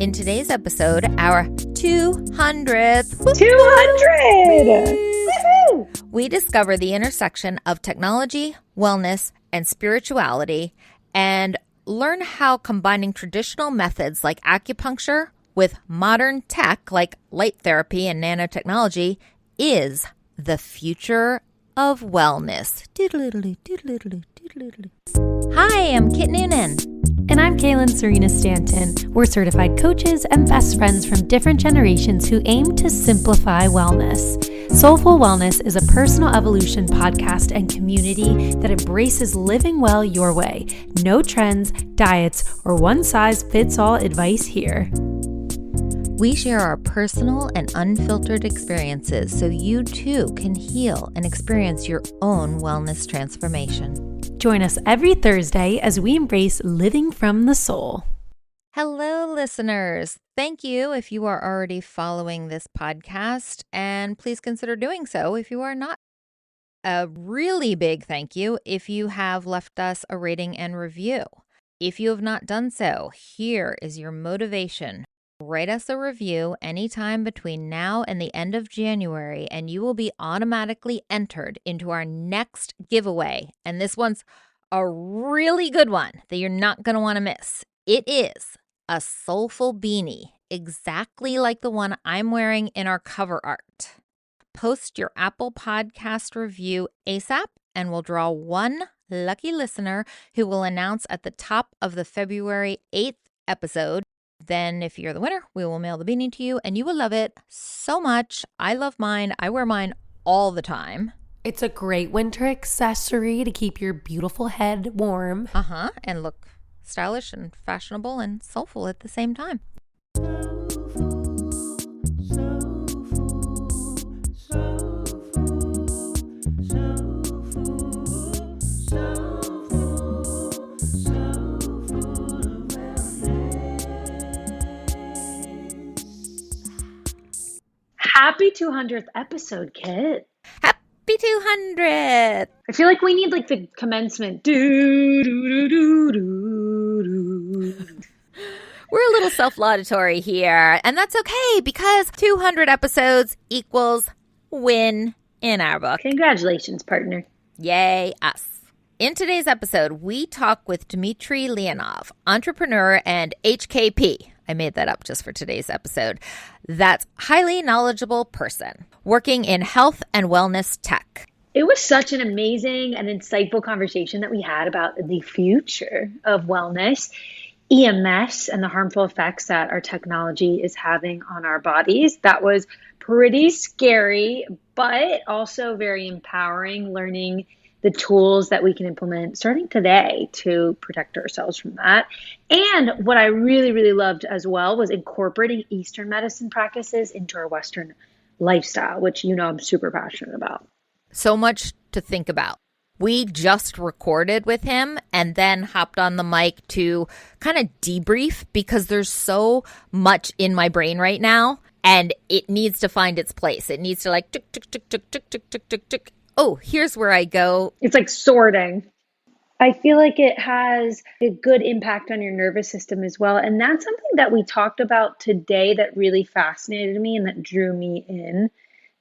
In today's episode, our 200th, 200! Woohoo! We discover the intersection of technology, wellness, and spirituality, and learn how combining traditional methods like acupuncture with modern tech like light therapy and nanotechnology is the future of wellness. Hi, I'm Kit Noonan. And I'm Kaylin Serena Stanton. We're certified coaches and best friends from different generations who aim to simplify wellness. Soulfull Wellness is a personal evolution podcast and community that embraces living well your way. No trends, diets, or one-size-fits-all advice here. We share our personal and unfiltered experiences so you too can heal and experience your own wellness transformation. Join us every Thursday as we embrace living from the soul. Hello, listeners. Thank you if you are already following this podcast, and please consider doing so if you are not. A really big thank you if you have left us a rating and review. If you have not done so, here is your motivation. Write us a review anytime between now and the end of January, and you will be automatically entered into our next giveaway. And this one's a really good one that you're not going to want to miss. It is a Soulfull beanie, exactly like the one I'm wearing in our cover art. Post your Apple Podcast review ASAP, and we'll draw one lucky listener who will announce at the top of the February 8th episode. Then if you're the winner, we will mail the beanie to you, and you will love it so much. I love mine. I wear mine all the time. It's a great winter accessory to keep your beautiful head warm. And look stylish and fashionable and soulful at the same time. Happy 200th episode, Kit. Happy 200th. I feel like we need like the commencement. Do, do, do, do, do, do. We're a little self-laudatory here, and that's okay because 200 episodes equals win in our book. Congratulations, partner. Yay, us. In today's episode, we talk with Dmitri Leonov, entrepreneur and HKP. I made that up just for today's episode. That's highly knowledgeable person working in health and wellness tech. It was such an amazing and insightful conversation that we had about the future of wellness, EMFs, and the harmful effects that our technology is having on our bodies. That was pretty scary, but also very empowering, learning the tools that we can implement starting today to protect ourselves from that. And what I really, really loved as well was incorporating Eastern medicine practices into our Western lifestyle, which you know I'm super passionate about. So much to think about. We just recorded with him and then hopped on the mic to kind of debrief because there's so much in my brain right now and it needs to find its place. It needs to like tick, tick, tick, tick, tick, tick, tick, tick, tick. Oh, here's where I go. It's like sorting. I feel like it has a good impact on your nervous system as well. And that's something that we talked about today that really fascinated me and that drew me in.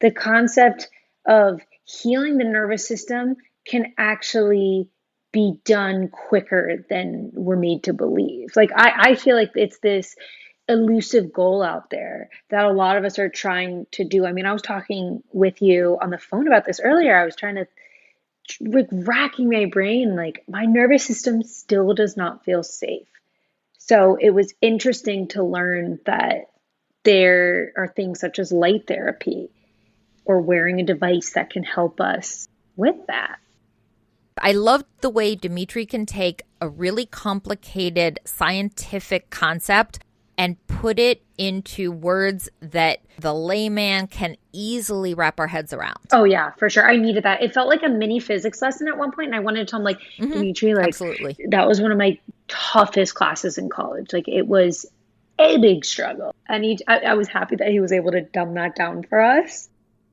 The concept of healing the nervous system can actually be done quicker than we're made to believe. Like I feel like it's this elusive goal out there that a lot of us are trying to do. I mean, I was talking with you on the phone about this earlier. I was trying to like racking my brain, like my nervous system still does not feel safe. So it was interesting to learn that there are things such as light therapy or wearing a device that can help us with that. I love the way Dmitri can take a really complicated scientific concept and put it into words that the layman can easily wrap our heads around. Oh, yeah, for sure. I needed that. It felt like a mini physics lesson at one point, and I wanted to tell him, like, Dmitri, like, absolutely. That was one of my toughest classes in college. Like, it was a big struggle. And I was happy that he was able to dumb that down for us.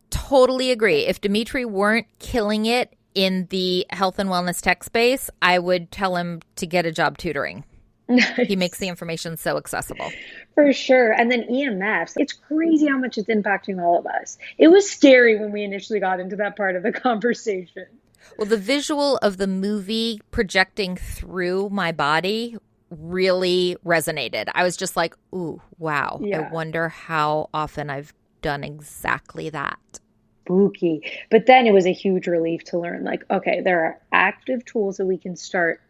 Totally agree. If Dmitri weren't killing it in the health and wellness tech space, I would tell him to get a job tutoring. He makes Nice. the information so accessible. For sure. And then EMFs. It's crazy how much it's impacting all of us. It was scary when we initially got into that part of the conversation. Well, the visual of the movie projecting through my body really resonated. I was just like, ooh, wow. I Yeah. wonder how often I've done exactly that. Spooky. But then it was a huge relief to learn like, okay, there are active tools that we can start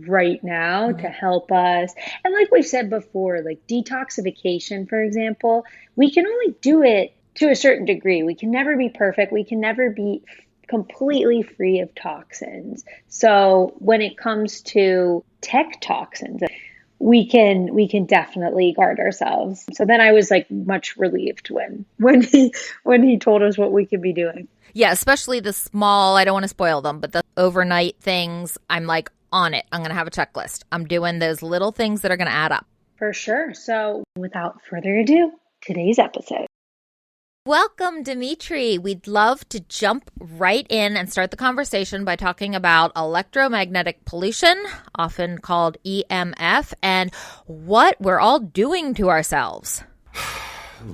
right now to Mhm. help us. And like we said before, like detoxification, for example, we can only do it to a certain degree. We can never be perfect. We can never be completely free of toxins. So when it comes to tech toxins, we can definitely guard ourselves. So then I was like much relieved when he told us what we could be doing. Yeah, especially the small, I don't want to spoil them, but the overnight things, I'm like on it. I'm going to have a checklist. I'm doing those little things that are going to add up. For sure. So without further ado, today's episode. Welcome, Dmitri. We'd love to jump right in and start the conversation by talking about electromagnetic pollution, often called EMF, and what we're all doing to ourselves.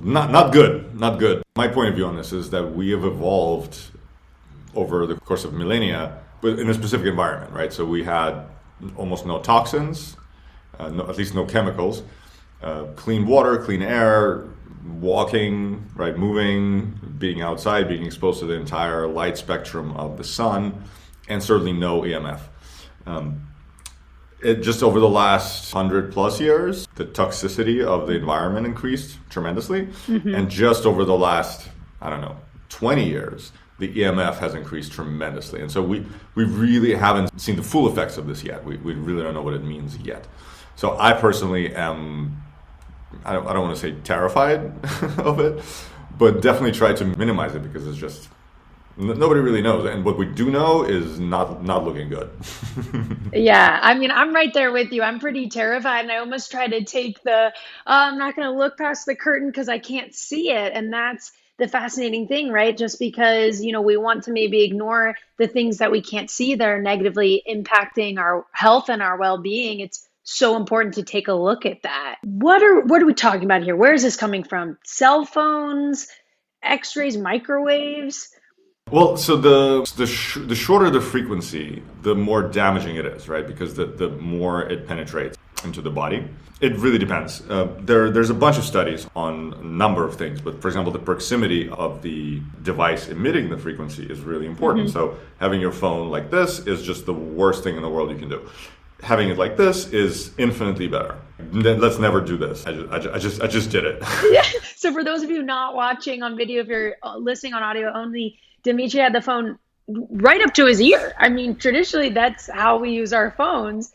Not good. Not good. My point of view on this is that we have evolved over the course of millennia, but in a specific environment, right? So we had almost no toxins, at least no chemicals, clean water, clean air, walking, right, moving, being outside, being exposed to the entire light spectrum of the sun, and certainly no EMF. It just over the last 100 plus years, the toxicity of the environment increased tremendously. And just over the last, 20 years, the EMF has increased tremendously. And so we really haven't seen the full effects of this yet. We really don't know what it means yet. So I personally am, I don't want to say terrified of it, but definitely try to minimize it because it's just, nobody really knows. And what we do know is not looking good. Yeah, I mean, I'm right there with you. I'm pretty terrified, and I almost try to take I'm not going to look past the curtain because I can't see it. And that's the fascinating thing, right? Just because, we want to maybe ignore the things that we can't see that are negatively impacting our health and our well-being. It's so important to take a look at that. What are we talking about here? Where is this coming from? Cell phones, X-rays, microwaves? Well, so the shorter the frequency, the more damaging it is, right? Because the more it penetrates into the body. It really depends. There's a bunch of studies on a number of things, but for example, the proximity of the device emitting the frequency is really important. So having your phone like this is just the worst thing in the world you can do. Having it like this is infinitely better. Let's never do this. I just did it. Yeah. So for those of you not watching on video, if you're listening on audio only, Dmitri had the phone right up to his ear. I mean, traditionally, that's how we use our phones.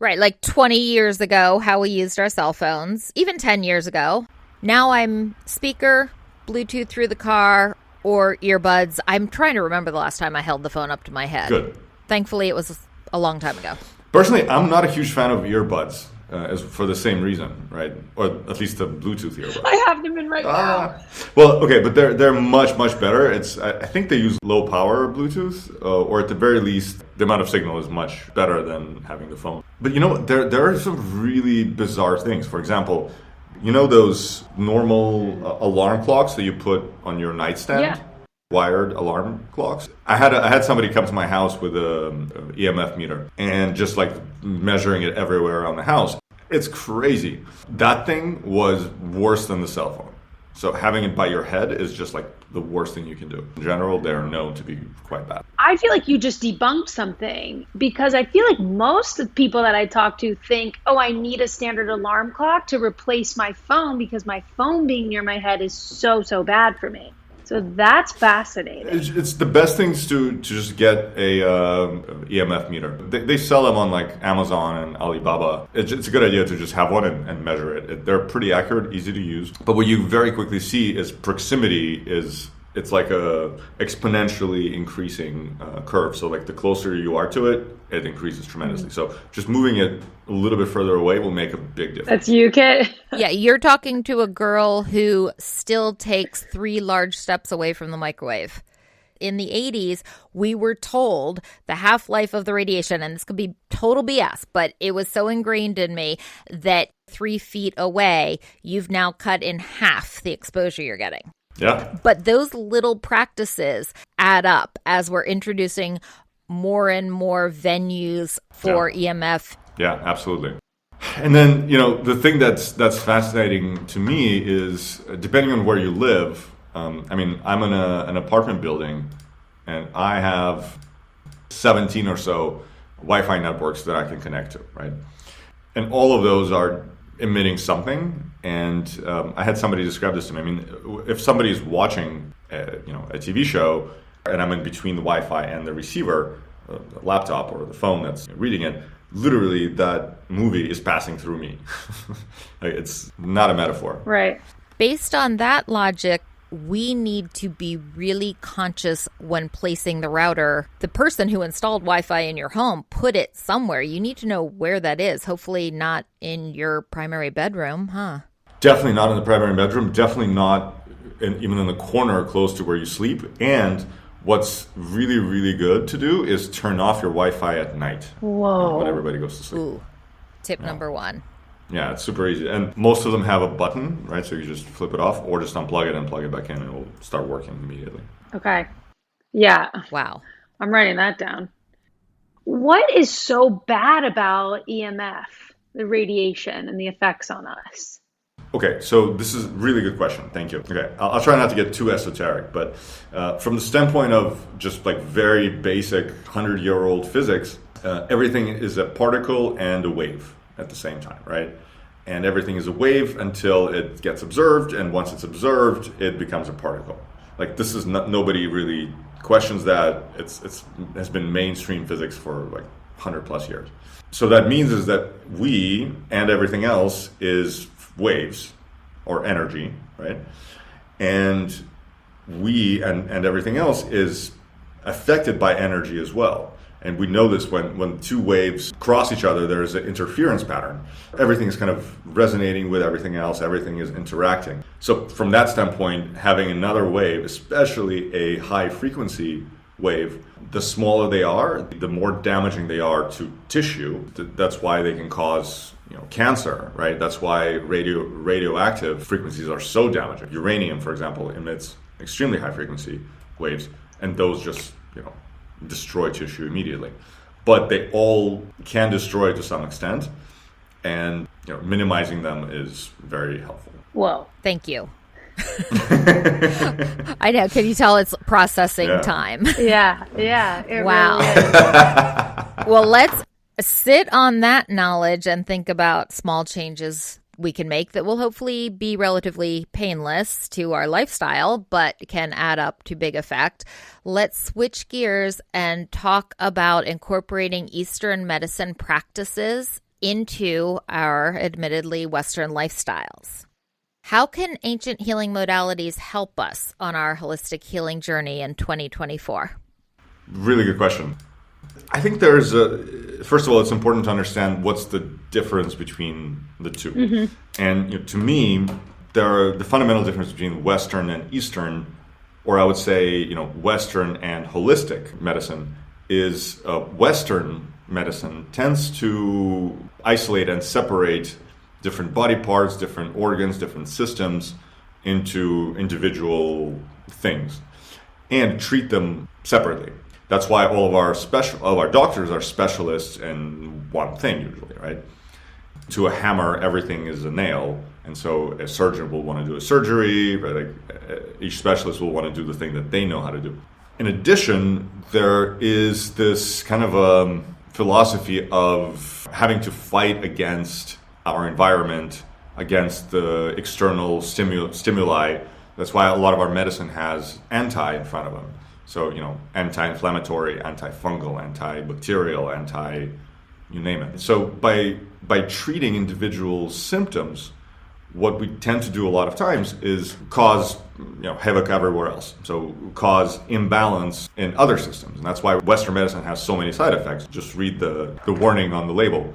Right, like 20 years ago, how we used our cell phones, even 10 years ago. Now I'm speaker, Bluetooth through the car, or earbuds. I'm trying to remember the last time I held the phone up to my head. Good. Thankfully, it was a long time ago. Personally, I'm not a huge fan of earbuds as for the same reason, right? Or at least the Bluetooth earbuds. I have them in right now. Well, okay, but they're much better. I think they use low power Bluetooth, or at the very least, the amount of signal is much better than having the phone. But you know what? There are some really bizarre things. For example, you know those normal alarm clocks that you put on your nightstand? Yeah. Wired alarm clocks. I had somebody come to my house with a EMF meter and just like measuring it everywhere around the house. It's crazy. That thing was worse than the cell phone. So having it by your head is just like the worst thing you can do. In general, they're known to be quite bad. I feel like you just debunked something because I feel like most of the people that I talk to think, oh, I need a standard alarm clock to replace my phone because my phone being near my head is so bad for me. So that's fascinating. It's the best things to just get a EMF meter. They sell them on like Amazon and Alibaba. It's a good idea to just have one and measure it. They're pretty accurate, easy to use. But what you very quickly see is proximity it's like a exponentially increasing curve. So like the closer you are to it, it increases tremendously. So just moving it a little bit further away will make a big difference. That's you, Kit. Yeah, you're talking to a girl who still takes 3 large steps away from the microwave. in the 80s, we were told the half-life of the radiation, and this could be total BS, but it was so ingrained in me that 3 feet away, you've now cut in half the exposure you're getting. Yeah. But those little practices add up as we're introducing more and more venues for EMF. Yeah, absolutely. And then, the thing that's fascinating to me is, depending on where you live, I'm in an apartment building, and I have 17 or so Wi-Fi networks that I can connect to, right? And all of those are emitting something. And I had somebody describe this to me. I mean, if somebody is watching a TV show, and I'm in between the Wi-Fi and the receiver, the laptop or the phone that's reading it, literally that movie is passing through me. It's not a metaphor. Right. Based on that logic, we need to be really conscious when placing the router. The person who installed Wi-Fi in your home put it somewhere. You need to know where that is. Hopefully not in your primary bedroom, huh? Definitely not in the primary bedroom. Definitely not even in the corner close to where you sleep. And what's really, really good to do is turn off your Wi-Fi at night. Whoa. When everybody goes to sleep. Ooh, tip number one. Yeah, it's super easy. And most of them have a button, right? So you just flip it off or just unplug it and plug it back in and it will start working immediately. Okay. Yeah. Wow. I'm writing that down. What is so bad about EMF, the radiation and the effects on us? Okay, so this is a really good question. Thank you. Okay, I'll try not to get too esoteric, but from the standpoint of just like very basic 100-year-old physics, everything is a particle and a wave at the same time, right? And everything is a wave until it gets observed, and once it's observed, it becomes a particle. Like this is nobody really questions that. It's has been mainstream physics for like 100 plus years. So that means is that we and everything else is waves or energy, right? And we and everything else is affected by energy as well. And we know this when two waves cross each other, there's an interference pattern. Everything is kind of resonating with everything else. Everything is interacting. So from that standpoint, having another wave, especially a high frequency wave, the smaller they are, the more damaging they are to tissue. That's why they can cause cancer, right? That's why radioactive frequencies are so damaging. Uranium, for example, emits extremely high frequency waves, and those just destroy tissue immediately. But they all can destroy to some extent, and minimizing them is very helpful. Whoa. Thank you. I know. Can you tell it's processing time? Yeah. Wow. Really Well, let's sit on that knowledge and think about small changes we can make that will hopefully be relatively painless to our lifestyle, but can add up to big effect. Let's switch gears and talk about incorporating Eastern medicine practices into our admittedly Western lifestyles. How can ancient healing modalities help us on our holistic healing journey in 2024? Really good question. I think first of all, it's important to understand what's the difference between the two. Mm-hmm. And to me, the fundamental difference between Western and Eastern, or I would say, Western and holistic medicine, is Western medicine tends to isolate and separate different body parts, different organs, different systems into individual things and treat them separately. That's why all of our doctors are specialists in one thing usually, right? To a hammer, everything is a nail, and so a surgeon will want to do a surgery, right? Each specialist will want to do the thing that they know how to do. In addition, there is this kind of philosophy of having to fight against our environment, against the external stimuli. That's why a lot of our medicine has anti in front of them. So, anti-inflammatory, antifungal, antibacterial, you name it. So by treating individual symptoms, what we tend to do a lot of times is cause havoc everywhere else. So cause imbalance in other systems. And that's why Western medicine has so many side effects. Just read the warning on the label.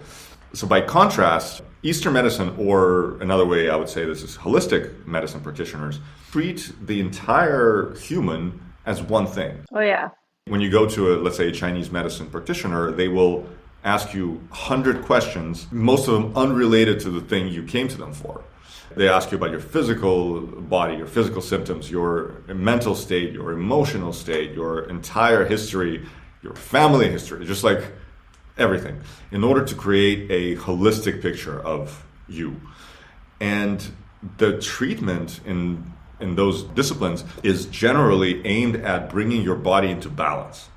So by contrast, Eastern medicine, or another way I would say this is holistic medicine practitioners, treat the entire human as one thing. Oh, yeah. When you go to, let's say, a Chinese medicine practitioner, they will ask you 100 questions, most of them unrelated to the thing you came to them for. They ask you about your physical body, your physical symptoms, your mental state, your emotional state, your entire history, your family history, just like everything, in order to create a holistic picture of you. And the treatment in those disciplines is generally aimed at bringing your body into balance.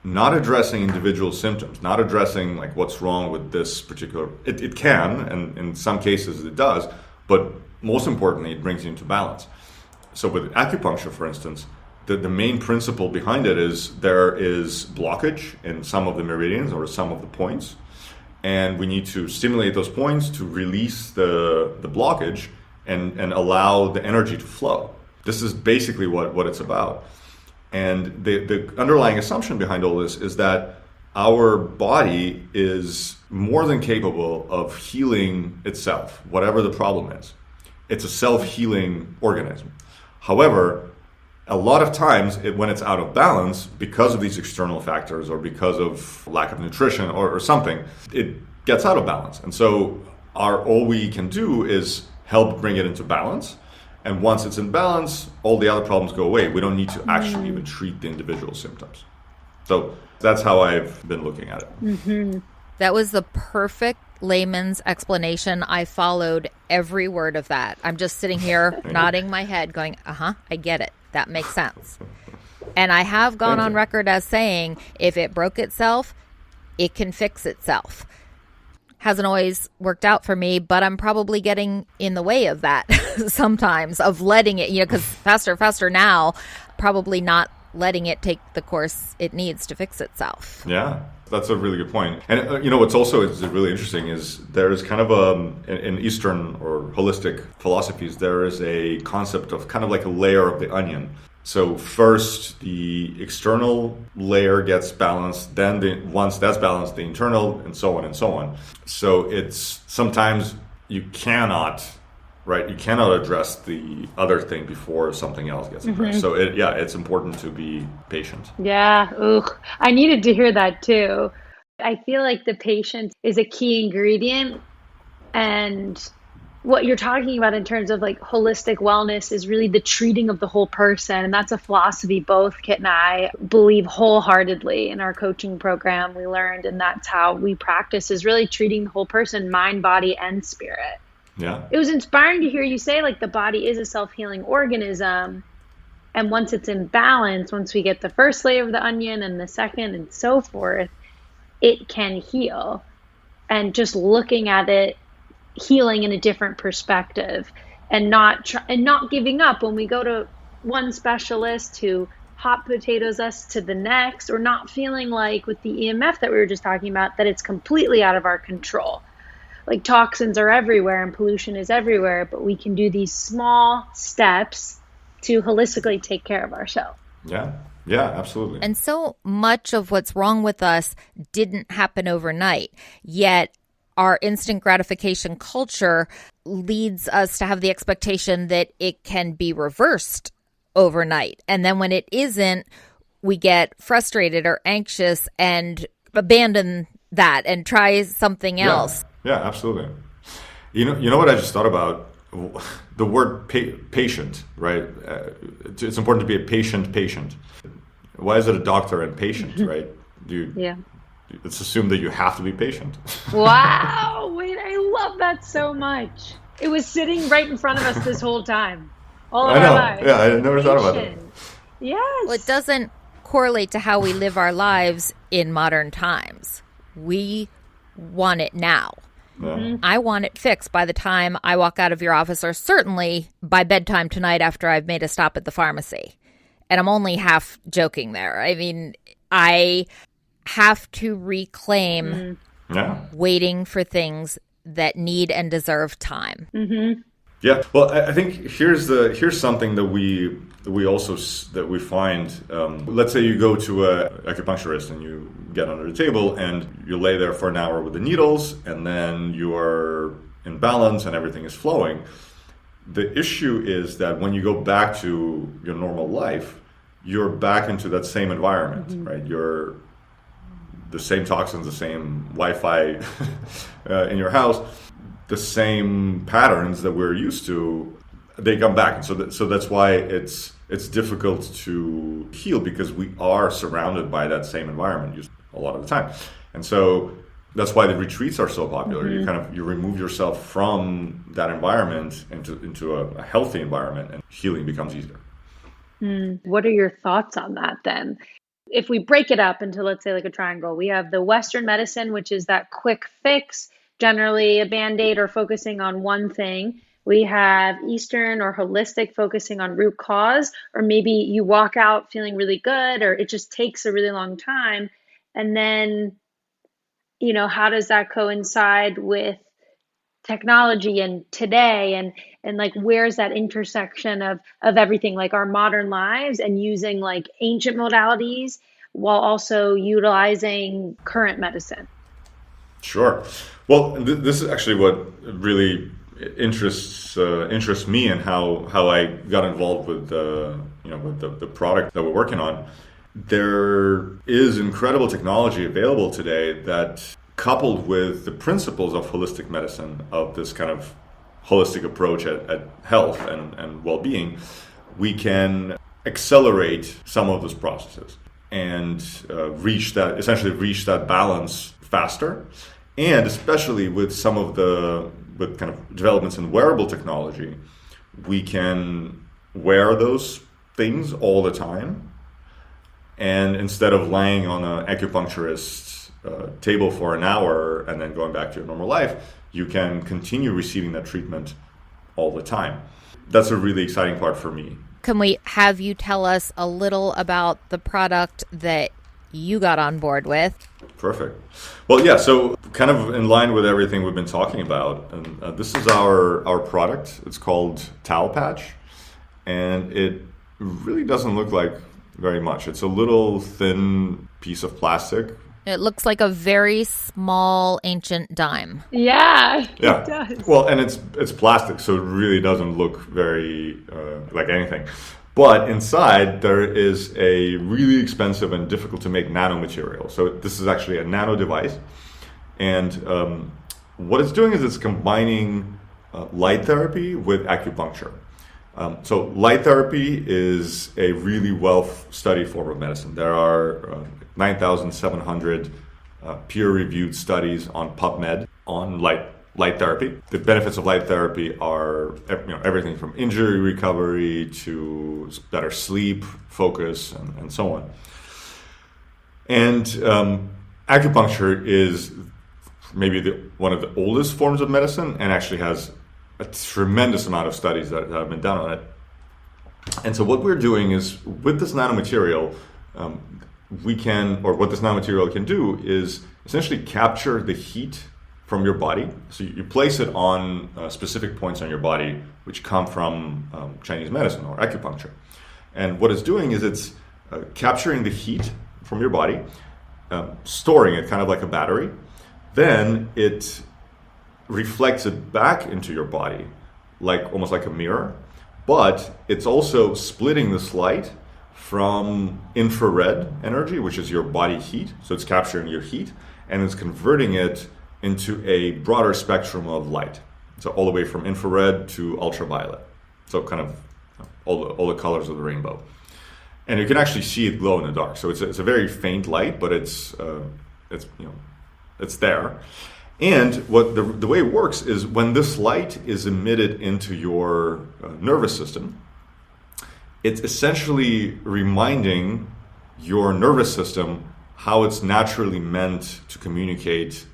Not addressing individual symptoms, not addressing like what's wrong with this particular, it can, and in some cases it does, but most importantly, it brings you into balance. So with acupuncture, for instance, the main principle behind it is there is blockage in some of the meridians or some of the points, and we need to stimulate those points to release the blockage and allow the energy to flow. This is basically what it's about. And the underlying assumption behind all this is that our body is more than capable of healing itself, whatever the problem is. It's a self-healing organism. However, a lot of times when it's out of balance, because of these external factors or because of lack of nutrition or something, it gets out of balance. And so all we can do is help bring it into balance. And once it's in balance, all the other problems go away. We don't need to actually even treat the individual symptoms. So that's how I've been looking at it. Mm-hmm. That was the perfect layman's explanation. I followed every word of that. I'm just sitting here nodding my head going, I get it. That makes sense. And I have gone on record as saying, if it broke itself, it can fix itself. Hasn't always worked out for me, but I'm probably getting in the way of that sometimes, of letting it, because faster now, probably not letting it take the course it needs to fix itself. Yeah, that's a really good point. And what's also is really interesting is there is kind of in Eastern or holistic philosophies, there is a concept of kind of like a layer of the onion. So first, the external layer gets balanced, then once that's balanced, the internal, and so on and so on. So it's sometimes you cannot address the other thing before something else gets addressed. So it's important to be patient. Yeah. I needed to hear that too. I feel like the patience is a key ingredient, and what you're talking about in terms of like holistic wellness is really the treating of the whole person. And that's a philosophy both Kit and I believe wholeheartedly in our coaching program. We learned, and that's how we practice, is really treating the whole person, mind, body, and spirit. Yeah. It was inspiring to hear you say like the body is a self-healing organism. And once it's in balance, once we get the first layer of the onion and the second and so forth, it can heal. And just looking at it, healing in a different perspective, and not giving up when we go to one specialist who hot potatoes us to the next, or not feeling like with the EMF that we were just talking about, that it's completely out of our control. Like toxins are everywhere and pollution is everywhere, but we can do these small steps to holistically take care of ourselves. Yeah, absolutely. And so much of what's wrong with us didn't happen overnight, yet our instant gratification culture leads us to have the expectation that it can be reversed overnight. And then when it isn't, we get frustrated or anxious and abandon that and try something else. Yeah, absolutely. You know what I just thought about? The word patient, right? It's important to be a patient. Why is it a doctor and patient, right? Let's assume that you have to be patient. Wow. Wait, I love that so much. It was sitting right in front of us this whole time. All of our lives. Yeah, I never thought about it. Yes. Well, it doesn't correlate to how we live our lives in modern times. We want it now. Yeah. I want it fixed by the time I walk out of your office, or certainly by bedtime tonight after I've made a stop at the pharmacy. And I'm only half joking there. I mean, I have to reclaim waiting for things that need and deserve time. Mm-hmm. Yeah, well, I think here's something that we find. Let's say you go to a acupuncturist and you get under the table and you lay there for an hour with the needles, and then you are in balance and everything is flowing. The issue is that when you go back to your normal life, you're back into that same environment, right? You're the same toxins, the same Wi-Fi in your house, the same patterns that we're used to, they come back. And so that's why it's difficult to heal, because we are surrounded by that same environment a lot of the time. And so that's why the retreats are so popular. You remove yourself from that environment into a healthy environment, and healing becomes easier. What are your thoughts on that then? If we break it up into, let's say, like a triangle, we have the Western medicine, which is that quick fix, generally a Band-Aid or focusing on one thing. We have Eastern or holistic, focusing on root cause, or maybe you walk out feeling really good, or it just takes a really long time. And then, how does that coincide with technology and today, and like, where's that intersection of everything, like our modern lives, and using like ancient modalities while also utilizing current medicine? Sure. Well, this is actually what really interests me, and how I got involved with the product that we're working on. There is incredible technology available today that, coupled with the principles of holistic medicine, of this kind of holistic approach at health and well-being, we can accelerate some of those processes and reach that balance faster. And especially with kind of developments in wearable technology, we can wear those things all the time. And instead of lying on an acupuncturist's table for an hour and then going back to your normal life, you can continue receiving that treatment all the time. That's a really exciting part for me. Can we have you tell us a little about the product that you got on board with? Perfect. Well, yeah, so kind of in line with everything we've been talking about, and this is our product. It's called Towel Patch, and it really doesn't look like very much. It's a little thin piece of plastic. It looks like a very small ancient dime. Yeah, it does. Well, and it's plastic, so it really doesn't look very like anything. But inside, there is a really expensive and difficult to make nanomaterial. So this is actually a nano device. And what it's doing is it's combining light therapy with acupuncture. So light therapy is a really well-studied form of medicine. There are 9,700 peer-reviewed studies on PubMed on light therapy. The benefits of light therapy are everything from injury recovery to better sleep, focus, and so on. And acupuncture is maybe one of the oldest forms of medicine, and actually has a tremendous amount of studies that have been done on it. And so what we're doing is, with this nanomaterial, what this nanomaterial can do is essentially capture the heat from your body. So you place it on specific points on your body, which come from Chinese medicine or acupuncture. And what it's doing is it's capturing the heat from your body, storing it kind of like a battery. Then it reflects it back into your body, almost like a mirror. But it's also splitting this light from infrared energy, which is your body heat. So it's capturing your heat, and it's converting it into a broader spectrum of light. So all the way from infrared to ultraviolet. So kind of all the colors of the rainbow. And you can actually see it glow in the dark. So it's a very faint light, but it's there. And what the way it works is, when this light is emitted into your nervous system, it's essentially reminding your nervous system how it's naturally meant to communicate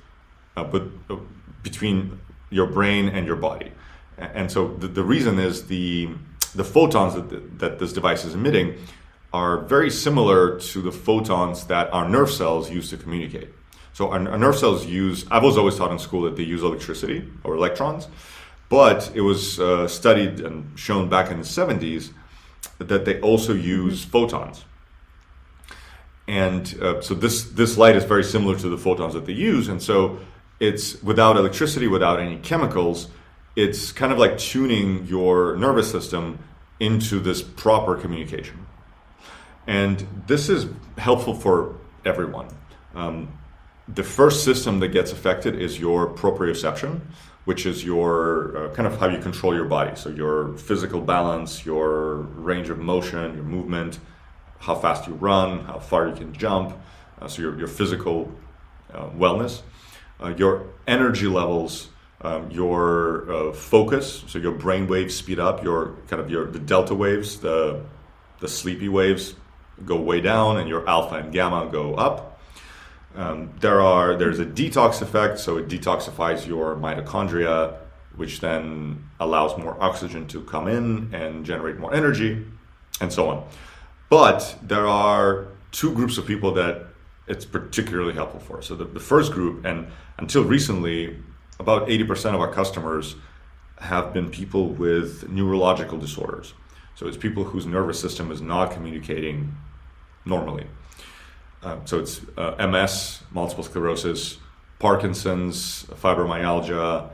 between your brain and your body. And so the reason is the photons that this device is emitting are very similar to the photons that our nerve cells use to communicate. So our nerve cells I was always taught in school that they use electricity or electrons, but it was studied and shown back in the 70s that they also use photons. And so this light is very similar to the photons that they use. And so it's without electricity, without any chemicals, it's kind of like tuning your nervous system into this proper communication. And this is helpful for everyone. The first system that gets affected is your proprioception, which is your kind of how you control your body. So your physical balance, your range of motion, your movement, how fast you run, how far you can jump. So your physical wellness, your energy levels, your focus. So your brain waves speed up. The delta waves, the sleepy waves go way down, and your alpha and gamma go up. There's a detox effect, so it detoxifies your mitochondria, which then allows more oxygen to come in and generate more energy, and so on. But there are two groups of people that it's particularly helpful for. So the first group, and until recently, about 80% of our customers have been people with neurological disorders. So it's people whose nervous system is not communicating normally. So it's MS, multiple sclerosis, Parkinson's, fibromyalgia,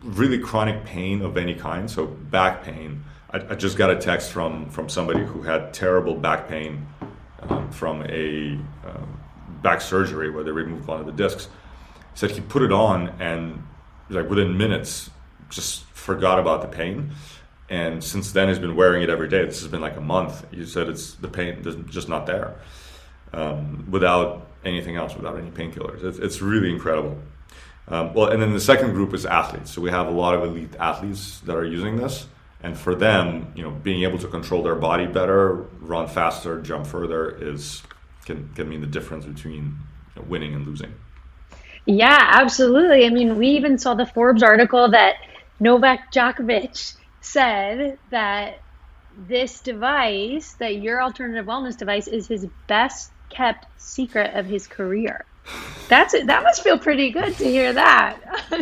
really chronic pain of any kind. So back pain. I just got a text from somebody who had terrible back pain from a back surgery where they removed one of the discs. He said he put it on and like within minutes just forgot about the pain. And since then he's been wearing it every day. This has been like a month. He said the pain is just not there. Without anything else, without any painkillers. It's really incredible. And then the second group is athletes. So we have a lot of elite athletes that are using this. And for them, being able to control their body better, run faster, jump further can mean the difference between winning and losing. Yeah, absolutely. I mean, we even saw the Forbes article that Novak Djokovic said that this device, that your alternative wellness device, is his best kept secret of his career. That must feel pretty good to hear that.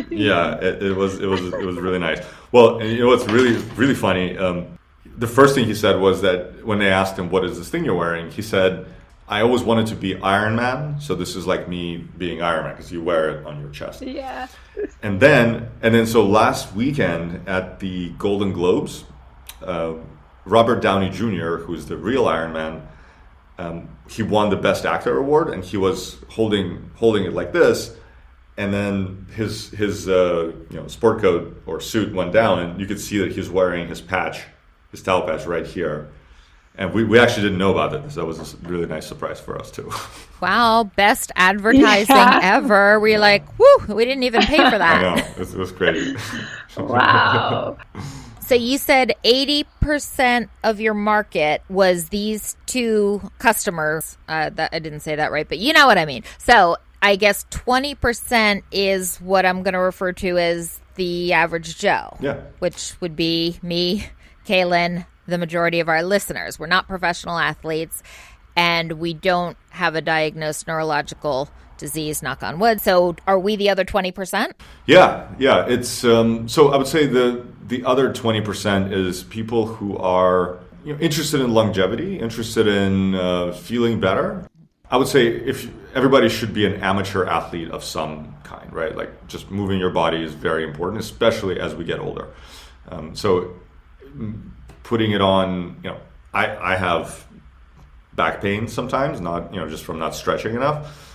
Yeah, it was really nice. Well, and what's really, really funny, the first thing he said was that when they asked him, what is this thing you're wearing? He said, I always wanted to be Iron Man. So this is like me being Iron Man because you wear it on your chest. Yeah. And then so last weekend at the Golden Globes, Robert Downey Jr., who's the real Iron Man, he won the Best Actor award, and he was holding it like this, and then his sport coat or suit went down, and you could see that he was wearing his towel patch right here, and we actually didn't know about it. So that was a really nice surprise for us too. Wow, best advertising ever. We're like, whoo, we didn't even pay for that. I know, it was crazy. Wow. So you said 80% of your market was these two customers. That I didn't say that right, but you know what I mean. So I guess 20% is what I'm going to refer to as the average Joe. Yeah. Which would be me, Kaylin, the majority of our listeners. We're not professional athletes, and we don't have a diagnosed neurological disease, knock on wood. So are we the other 20%? Yeah. It's so I would say the other 20% is people who are interested in longevity, interested in feeling better. I would say if everybody should be an amateur athlete of some kind, right? Like just moving your body is very important, especially as we get older. So putting it on, I have back pain sometimes, not just from not stretching enough.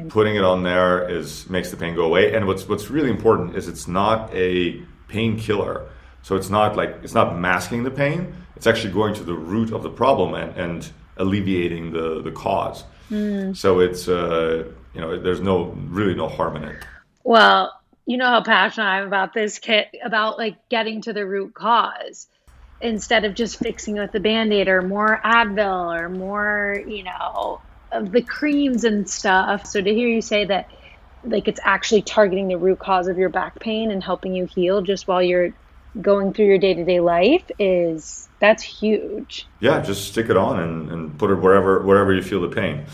Putting it on there makes the pain go away. And what's really important is it's not a painkiller. So it's not masking the pain. It's actually going to the root of the problem and alleviating the cause. So it's there's really no harm in it. Well, you know how passionate I am about this, Kit, about like getting to the root cause instead of just fixing with the Band-Aid or more Advil or more, of the creams and stuff. So to hear you say that, like, it's actually targeting the root cause of your back pain and helping you heal just while you're going through your day-to-day life that's huge. Yeah, just stick it on and put it wherever you feel the pain.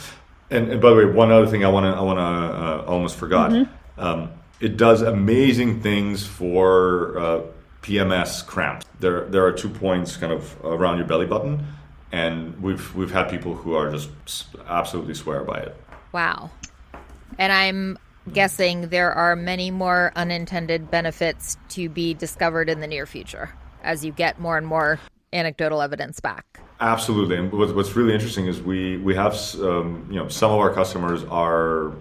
And by the way, one other thing I almost forgot. Mm-hmm. It does amazing things for PMS cramps. There are 2 points kind of around your belly button. And we've had people who are just absolutely swear by it. Wow. And I'm guessing there are many more unintended benefits to be discovered in the near future as you get more and more anecdotal evidence back. Absolutely. And what's really interesting is we have some of our customers are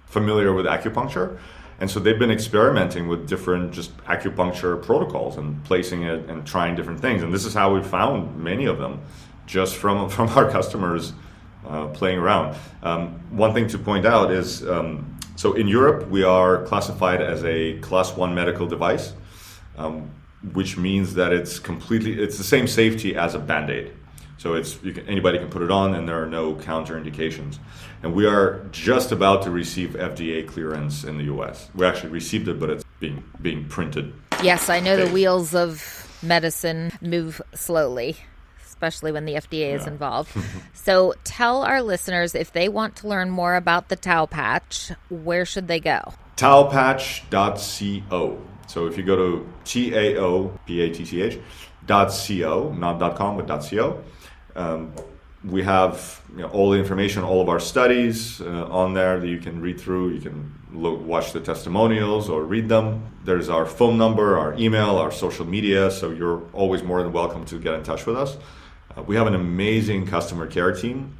familiar with acupuncture, and so they've been experimenting with different just acupuncture protocols and placing it and trying different things. And this is how we found many of them, just from our customers playing around. One thing to point out is so in Europe we are classified as a Class 1 medical device. Which means that it's the same safety as a Band-Aid. So anybody can put it on and there are no counterindications. And we are just about to receive FDA clearance in the US. We actually received it, but it's being printed. Yes, I know the wheels of medicine move slowly, especially when the FDA is involved. So tell our listeners, if they want to learn more about the Tau Patch, where should they go? taupatch.co. So if you go to taupatch.co, not .com, but .co, we have all the information, all of our studies on there that you can read through. You can watch the testimonials or read them. There's our phone number, our email, our social media, so you're always more than welcome to get in touch with us. We have an amazing customer care team,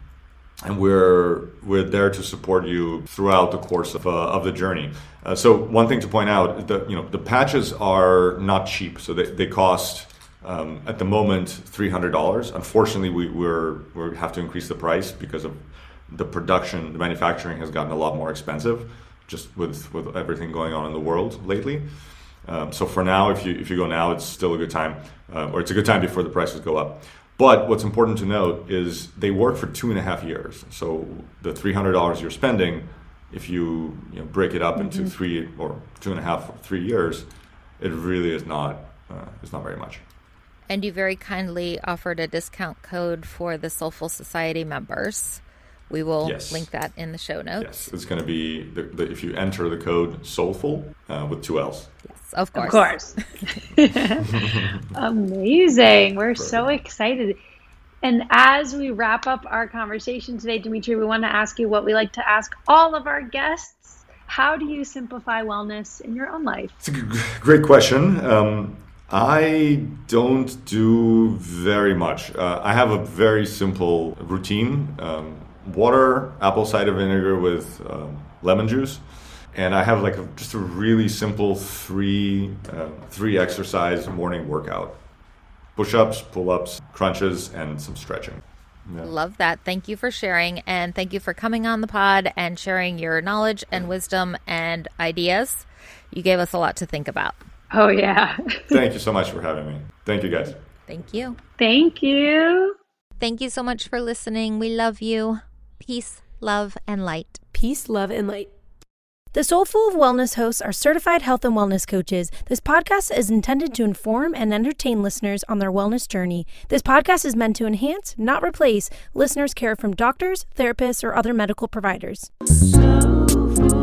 and we're there to support you throughout the course of the journey. So one thing to point out, the patches are not cheap. So they cost at the moment $300. Unfortunately, we have to increase the price because of the production. The manufacturing has gotten a lot more expensive, just with everything going on in the world lately. So for now, if you go now, it's still a good time, or it's a good time before the prices go up. But what's important to note is they work for 2.5 years. So the $300 you're spending, if you break it up into 3 or 2.5 or 3 years, it really is not very much. And you very kindly offered a discount code for the Soulfull Society members. We will link that in the show notes. Yes, it's going to be if you enter the code Soulfull with 2 L's. Yes, of course. Of course. Amazing. We're so excited. And as we wrap up our conversation today, Dmitri, we want to ask you what we like to ask all of our guests. How do you simplify wellness in your own life? It's a great question. I don't do very much. I have a very simple routine. Water, apple cider vinegar with lemon juice. And I have just a really simple three exercise morning workout. Push-ups, pull-ups, crunches, and some stretching. Yeah. Love that. Thank you for sharing, and thank you for coming on the pod and sharing your knowledge and wisdom and ideas. You gave us a lot to think about. Oh, yeah. Thank you so much for having me. Thank you, guys. Thank you. Thank you. Thank you so much for listening. We love you. Peace, love, and light. Peace, love, and light. The Soulfull Wellness hosts are certified health and wellness coaches. This podcast is intended to inform and entertain listeners on their wellness journey. This podcast is meant to enhance, not replace, listeners' care from doctors, therapists, or other medical providers. Soulfull.